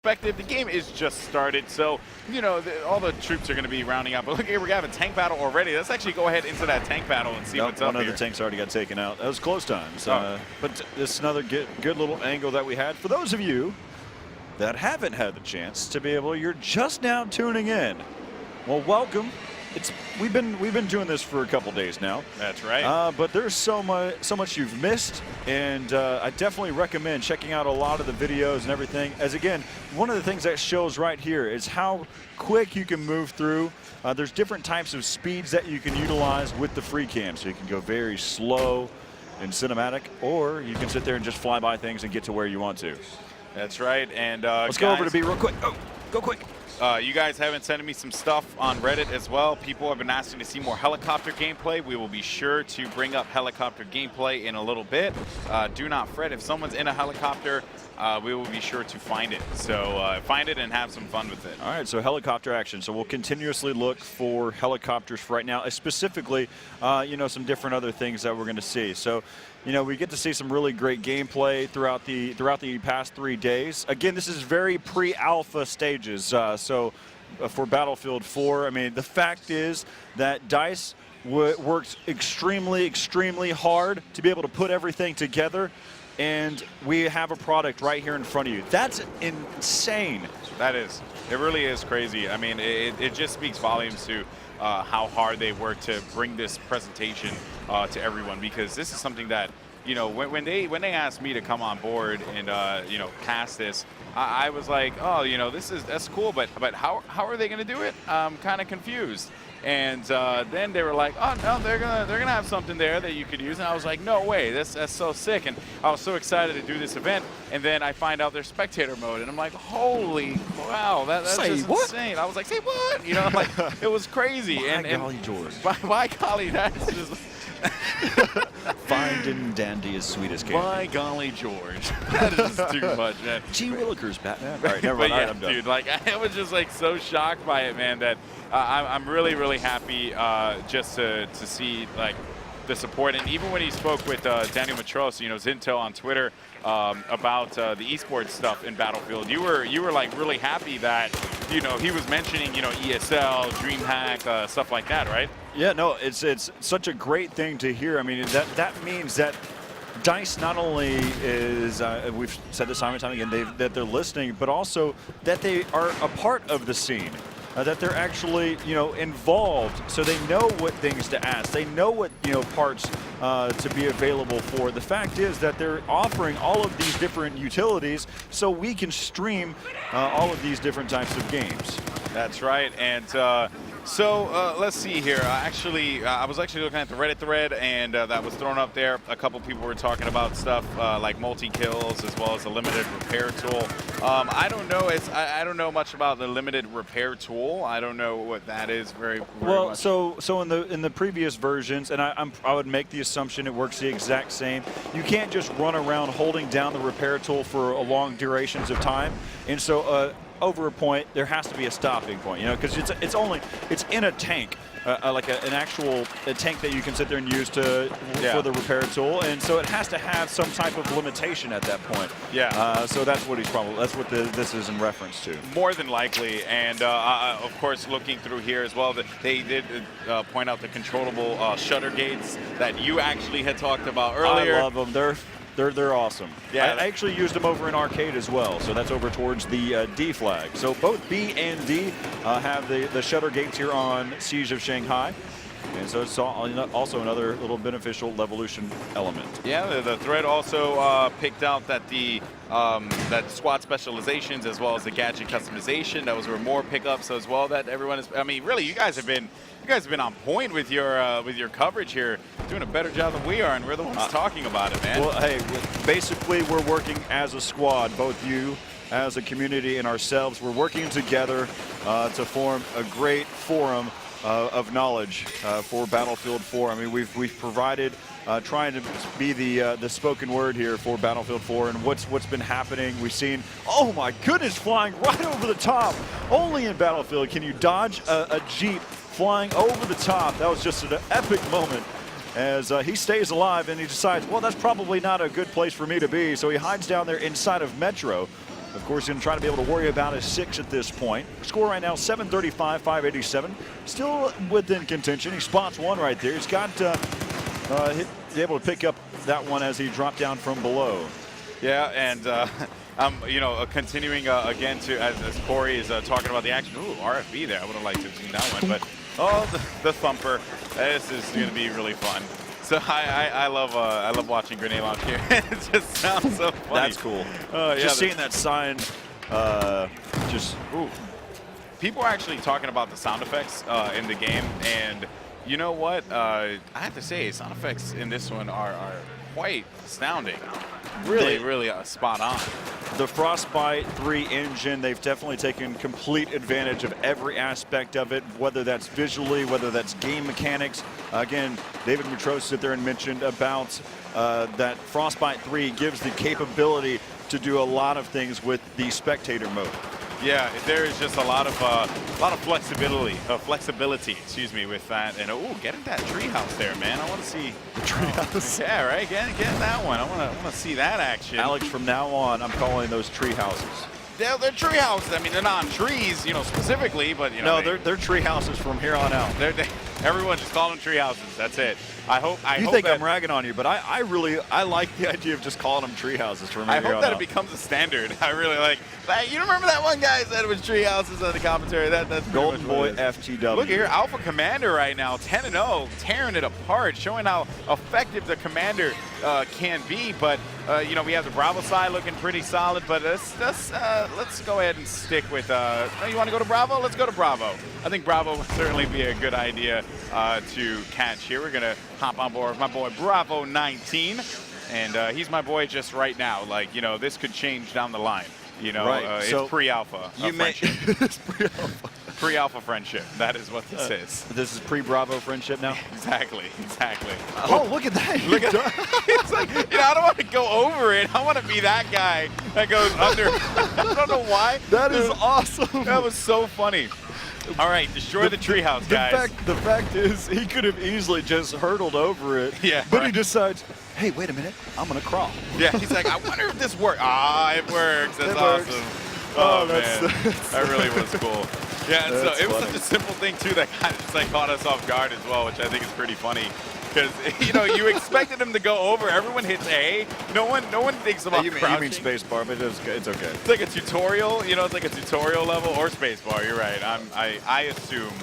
perspective, the game is just started, so, you know, all the troops are going to be rounding up. But look, here we have a tank battle already. Let's actually go ahead into that tank battle and see what's up here. One of the tanks already got taken out. That was close times. But this is another good little angle that we had. For those of you that haven't had the chance to be able, you're just now tuning in. Well, welcome. We've been doing this for a couple days now. That's right. But there's so much you've missed, and I definitely recommend checking out a lot of the videos and everything. As again, one of the things that shows right here is how quick you can move through. There's different types of speeds that you can utilize with the free cam, so you can go very slow and cinematic, or you can sit there and just fly by things and get to where you want to. That's right. And let's go over to B real quick. Oh, go quick. You guys have been sending me some stuff on Reddit as well. People have been asking to see more helicopter gameplay. We will be sure to bring up helicopter gameplay in a little bit. Do not fret. If someone's in a helicopter, we will be sure to find it. So find it and have some fun with it. All right, so helicopter action. So we'll continuously look for helicopters for right now, specifically, you know, some different other things that we're going to see. So, you know, we get to see some really great gameplay throughout the past 3 days. Again, this is very pre-alpha stages. So for Battlefield 4, I mean, the fact is that DICE worked extremely hard to be able to put everything together, and we have a product right here in front of you. That's insane. That is. It really is crazy. I mean, it just speaks volumes to how hard they worked to bring this presentation to everyone, because this is something that, you know, when they asked me to come on board and you know, cast this, I was like, oh, you know, that's cool, but how are they going to do it? I'm kind of confused. And then they were like, oh no, they're gonna have something there that you could use. And I was like, no way, that's so sick. And I was so excited to do this event. And then I find out there's spectator mode, and I'm like, holy wow, that's just insane. I was like, say what? You know, like, it was crazy. By golly, George. By golly, that's just. Fine and dandy as sweet as can. By golly, George. That is too much, man. Gee Willikers, Batman. All right, never mind. Yeah, All right, I'm done. dude, like, I was just like so shocked by it, man, that I'm really happy just to see like the support. And even when he spoke with Daniel Matros, you know, Zinto on Twitter about the esports stuff in Battlefield, you were like really happy that, you know, he was mentioning, you know, ESL, DreamHack, stuff like that, right? Yeah, no, it's such a great thing to hear. I mean, that means that DICE not only is, we've said this time and time again, that they're listening, but also that they are a part of the scene. That they're actually, you know, involved, so they know what things to ask. They know what, you know, parts to be available for. The fact is that they're offering all of these different utilities so we can stream all of these different types of games. That's right. And so let's see here. I was actually looking at the Reddit thread, and that was thrown up there. A couple people were talking about stuff like multi-kills as well as the limited repair tool. I don't know. I don't know much about the limited repair tool. I don't know what that is very well, much. So in the previous versions, and I would make the assumption it works the exact same. You can't just run around holding down the repair tool for long durations of time, and so. Over a point, there has to be a stopping point, you know, because it's in a tank, like an actual tank that you can sit there and use for the repair tool, and so it has to have some type of limitation at that point. Yeah. So that's what this is in reference to. More than likely, and of course, looking through here as well, that they did point out the controllable shutter gates that you actually had talked about earlier. I love them. They're awesome. Yeah, I actually used them over in arcade as well, so that's over towards the D flag. So both B and D have the shutter gates here on Siege of Shanghai. And so it's also another little beneficial Levolution element. Yeah, the thread also picked out that the that squad specializations as well as the gadget customization, those were more pickups as well that everyone is. I mean, really, you guys have been on point with your coverage here, doing a better job than we are, and we're the ones talking about it, man. Well, hey, basically we're working as a squad, both you as a community and ourselves. We're working together to form a great forum of knowledge for Battlefield 4. I mean, we've provided trying to be the spoken word here for Battlefield 4 and what's been happening. We've seen, oh my goodness, flying right over the top. Only in Battlefield can you dodge a Jeep flying over the top. That was just an epic moment as he stays alive and he decides, well, that's probably not a good place for me to be. So he hides down there inside of Metro. Of course, he's going to try to be able to worry about his 6 at this point. Score right now, 735, 587. Still within contention. He spots one right there. He's got able to pick up that one as he dropped down from below. Yeah, and continuing again to as Corey is talking about the action. Ooh, RFB there. I would have liked to have seen that one, but the thumper. This is going to be really fun. So I love watching grenade launch here. It just sounds so funny. That's cool. Just seeing that sign, ooh. People are actually talking about the sound effects in the game, and you know what? I have to say, sound effects in this one are quite astounding. Really spot on. The Frostbite 3 engine, they've definitely taken complete advantage of every aspect of it, whether that's visually, whether that's game mechanics. Again, David Moutros sit there and mentioned about that Frostbite 3 gives the capability to do a lot of things with the spectator mode. Yeah, there is just a lot of flexibility, excuse me, with that. And getting that treehouse there, man. I want to see the treehouse. Yeah, right. Getting that one. I want to see that action. Alex, from now on, I'm calling those treehouses. They're tree houses. I mean, they're not on trees, specifically, but no, they're tree houses from here on out. Everyone just call them tree houses. That's it. I hope I'm ragging on you, but I like the idea of just calling them tree houses from here on out. I hope that it becomes a standard. I really like. You remember that one guy said it was tree houses on the commentary? That's Golden Boy FTW. Look here, Alpha Commander right now, 10-0, tearing it apart, showing how effective the Commander can be. But we have the Bravo side looking pretty solid. But let's go ahead and stick with. You want to go to Bravo? Let's go to Bravo. I think Bravo would certainly be a good idea to catch here. We're gonna hop on board with my boy Bravo 19, and he's my boy just right now. Like this could change down the line. Right. It's pre-alpha friendship. It's pre-alpha. Pre-alpha friendship. That is what this is. This is pre-Bravo friendship now? Exactly. Oh, look at that. Look at it's like, I don't want to go over it. I want to be that guy that goes under. I don't know why. That is awesome. That was so funny. All right, destroy the treehouse, guys. The fact is, he could have easily just hurdled over it. Yeah. But he decides, hey, wait a minute, I'm going to crawl. Yeah, he's like, I wonder if this works. It works. That's awesome. Man, that really was cool. Yeah, and so it was such a simple thing, too, that kind of just caught us off guard as well, which I think is pretty funny. Because, you expected him to go over. Everyone hits A. No one thinks about crouching. You mean space bar, but it's okay. It's like a tutorial. It's like a tutorial level or space bar. You're right. I assume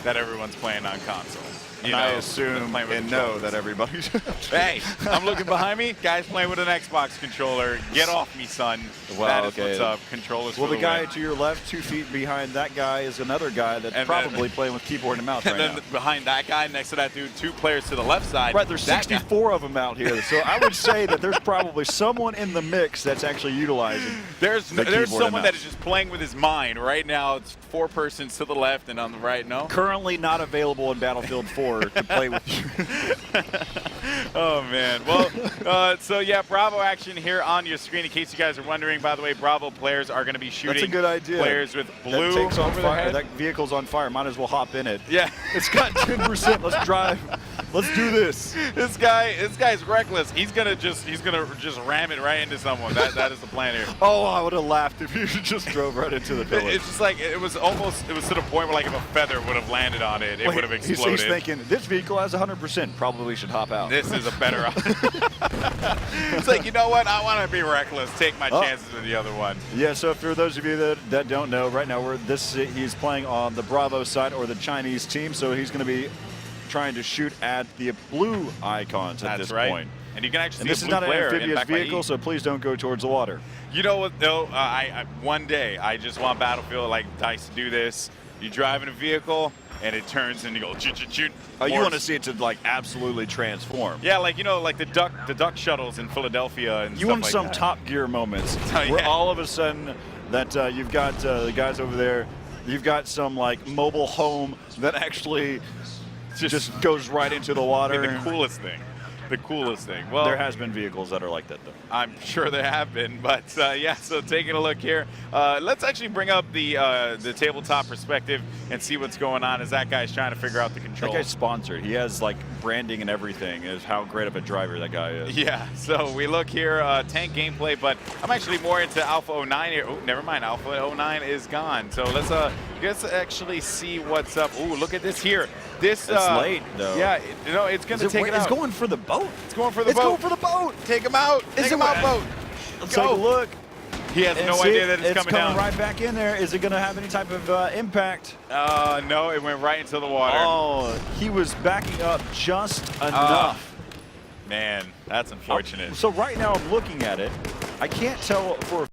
that everyone's playing on console. I assume and know that everybody's. Hey, I'm looking behind me. Guys playing with an Xbox controller. Get off me, son. Well, that is what's up. Controllers. Well, for the guy win. to your left, 2 feet behind that guy, is another guy that's probably playing with keyboard and mouse right now. And then behind that guy, next to that dude, 2 players to the left side. Right, there's 64 of them out here. So I would say that there's probably someone in the mix that's actually utilizing. There's someone that is just playing with his mind right now. It's 4 persons to the left and on the right. No. Currently not available in Battlefield 4 to play with you. Oh man. Well, so yeah, Bravo action here on your screen. In case you guys are wondering, by the way, Bravo players are going to be shooting. That's a good idea. Players with blue that takes on over fire. their head. That vehicle's on fire. Might as well hop in it. Yeah. It's got 10%. Let's drive. Let's do this. This guy's reckless. He's gonna just ram it right into someone. That is the plan here. Oh, I would have laughed if you just drove right into the pillar. It's just like it was to the point where if a feather would have landed on it, it would have exploded. He's thinking this vehicle has 100%. Probably should hop out. This is a better option. It's like, you know what? I want to be reckless. Take my chances with the other one. Yeah, so for those of you that don't know, right now he's playing on the Bravo side or the Chinese team, so he's going to be trying to shoot at the blue icons at this point. And you can actually see this is not an amphibious vehicle, so please don't go towards the water. You know what, though? One day, I just want Battlefield like DICE to do this. You drive in a vehicle, and it turns and you go shoot. Oh, you want to see it to absolutely transform? Yeah, like the duck shuttles in Philadelphia and you stuff want like some that. Top Gear moments where all of a sudden that you've got the guys over there, you've got some mobile home that actually just goes right into the water. I mean, the coolest thing. the coolest thing. Well, There has been vehicles that are like that, though. I'm sure there have been, but yeah. So taking a look here, let's actually bring up the tabletop perspective and see what's going on as that guy's trying to figure out the That controls. guy's sponsored. He has like branding and everything. Is how great of a driver that guy is. Yeah. So we look here, tank gameplay, but I'm actually more into Alpha 09 here. Oh, never mind. Alpha 09 is gone. So let's actually see what's up. Ooh, look at this here. This It's late though. Yeah. It's gonna take it out. It's going for the boat. It's going for the It's boat. going for the boat. Take him out. Take him out, boat. Let's Go. take a look. He has And no see, idea that it's coming down. right back in there. Is it going to have any type of impact? No, it went right into the water. Oh, he was backing up just enough. Man, that's unfortunate. So right now I'm looking at it. I can't tell for a